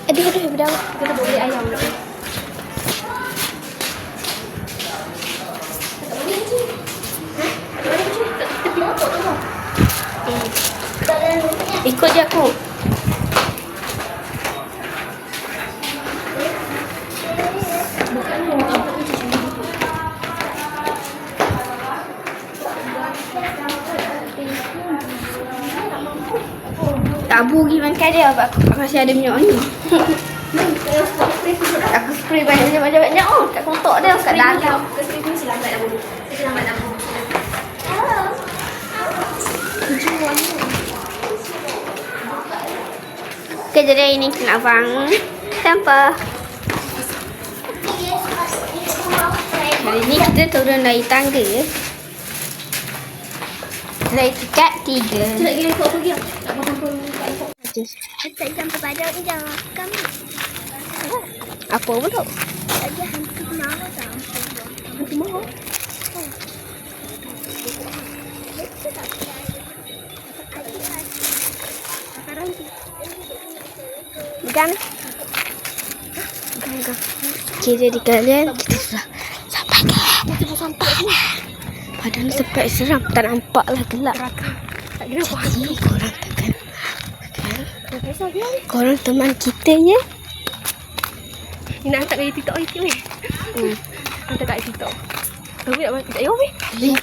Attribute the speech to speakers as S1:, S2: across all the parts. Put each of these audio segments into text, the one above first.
S1: Aduh, berapa?
S2: Kita boleh ayam dulu.
S1: Ikut je aku. Tabu pergi makan dia. Aku masih ada minyak ni. Aku spray banyak-banyak. Oh, kat kotak dia. Kat dalam.
S2: Spray ni selamat dah bulu. Selamat dah bulu.
S1: Okay, jadi hari ni kita nak bangun tanpa. Hari ni kita turun dari tangga. Dari tingkat 3.
S2: Kita nak pergi ikut pergi. Tak apa-apa kat ikut.
S3: Tak sampai pada dah kami.
S1: Apa pula?
S3: Ada hantu marah tau.
S2: Nanti mau.
S1: Bukan. Okay, jadi kalian kita sudah sampai ke.
S2: Kita pun sampai ni.
S1: Padahal tempat seram. Tak nampak lah gelap.
S2: Tak kira apa.
S1: Jadi korang takkan.
S2: Tak kisah dia.
S1: Korang teman kita ya.
S2: Ni nak hantar kat TikTok ni. Hantar kat TikTok. Tapi nak hantar ayam ni.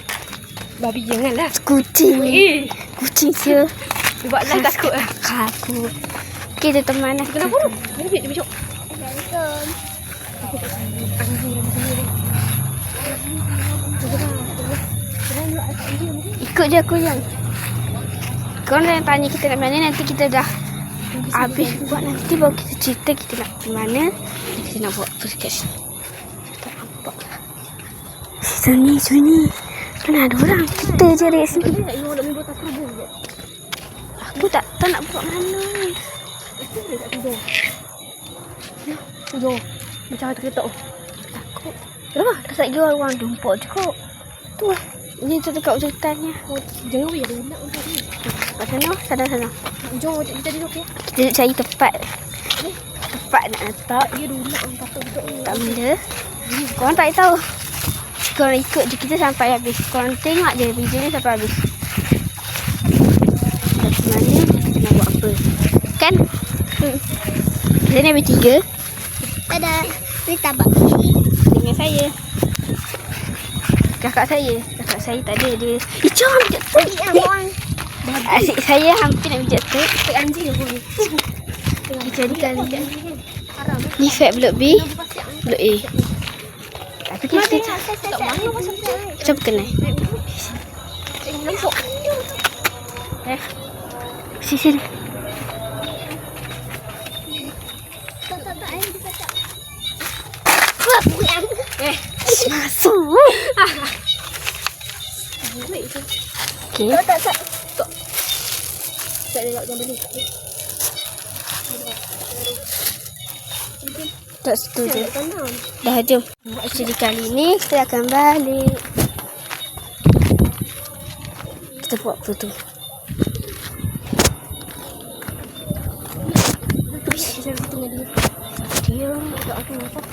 S2: Babi janganlah.
S1: Kucing. Kucing sia.
S2: Dia buat live takut lah.
S1: Aku. Kita teman lah.
S2: Kenapa tu? Dia besok.
S3: Assalamualaikum.
S1: Ikut je aku yang. Korang dah tanya kita nak mana, nanti kita dah habis buat, nanti baru kita cerita kita nak pergi mana. Kita nak buat apa dekat sini. Tak nampak. Sini. Mana ada orang? Kita je dekat sini.
S2: Dia nak nak main botak kerubung je.
S1: Aku tak tahu nak buat mana.
S2: Itu dia tak tidur. Tidur. Macam hantu ketok.
S1: Takut.
S2: Kenapa?
S1: Asal lagi orang jumpa je kok. Tu lah. Ini tu dekat ujung hutannya.
S2: Jangan weh ada unak untuk ni.
S1: Kat sana. Sana.
S2: Jom kita duduk ya.
S1: Kita nak cari tempat. Tempat nak letak.
S2: Ya ada unak orang patut duduk ni.
S1: Tak benda. Korang tak tahu. Korang ikut je kita sampai habis. Korang tengok je video ni sampai habis. Dari mana kita nak buat apa. Kan? Kita ni habis 3.
S3: Dadah. Ni tabak.
S1: Dengan saya. Kakak saya tak ada. Dia jom je. Asyik saya hampir nak pijak tu.
S2: Tek anjing aku ni.
S1: Kita jadikan
S2: Haram.
S1: ni fat blok B, blok A. Tapi kita
S2: Tak mana pasal tu.
S1: macam kena.
S2: Nampak.
S1: Sini. Masuk. Okey.
S2: Tak. Tak ada gambar ni.
S1: Tak setuju.
S2: Tenang.
S1: Dah jom. Jadi kali ni kita akan balik. Kita buat apa tu?
S2: Saya tengah dia.
S1: Dia
S2: Tak aku nampak.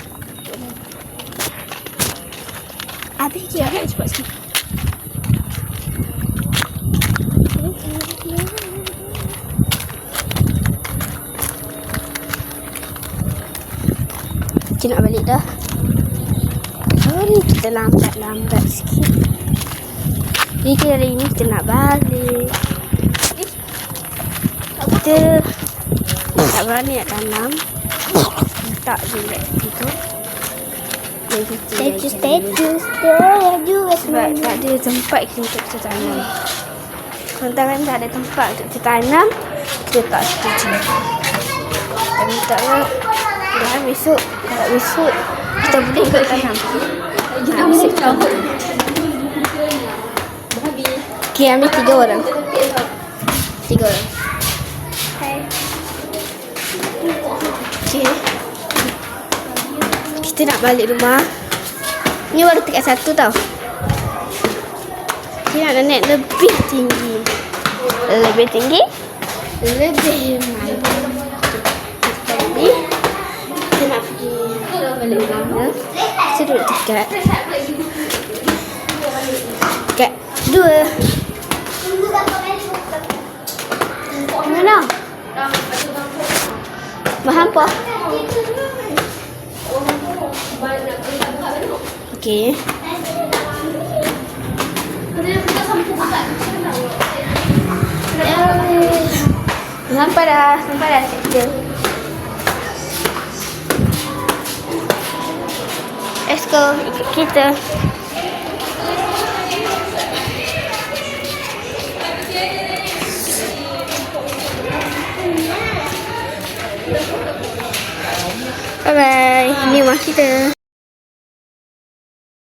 S1: habis je.
S2: Jangan cepat sikit.
S1: Kita nak balik dah. Sorry kita lambat sikit. Jadi hari ni kita nak balik. Kita tak berani nak tanam. Tak je kat situ.
S3: Status.
S1: Sebab tak ada tempat untuk kita tanam. Sementara tak ada tempat untuk kita tanam, kita tak setuju. Dan minta lah, dah besok, kalau besok kita boleh ikut tanam. Besok kita okay, ambil 3 orang. 3 orang. Okay. Kita nak balik rumah. Ni baru tingkat 1 tau. Kita nak naik lebih tinggi. Lebih tinggi? Lebih malu. Jadi kita nak pergi balik mana? Kita duduk dekat dua. Mana? Mahal apa? Okey. Sampai dah kita. Let's go, ikut kita. Bye bye. Ini rumah kita.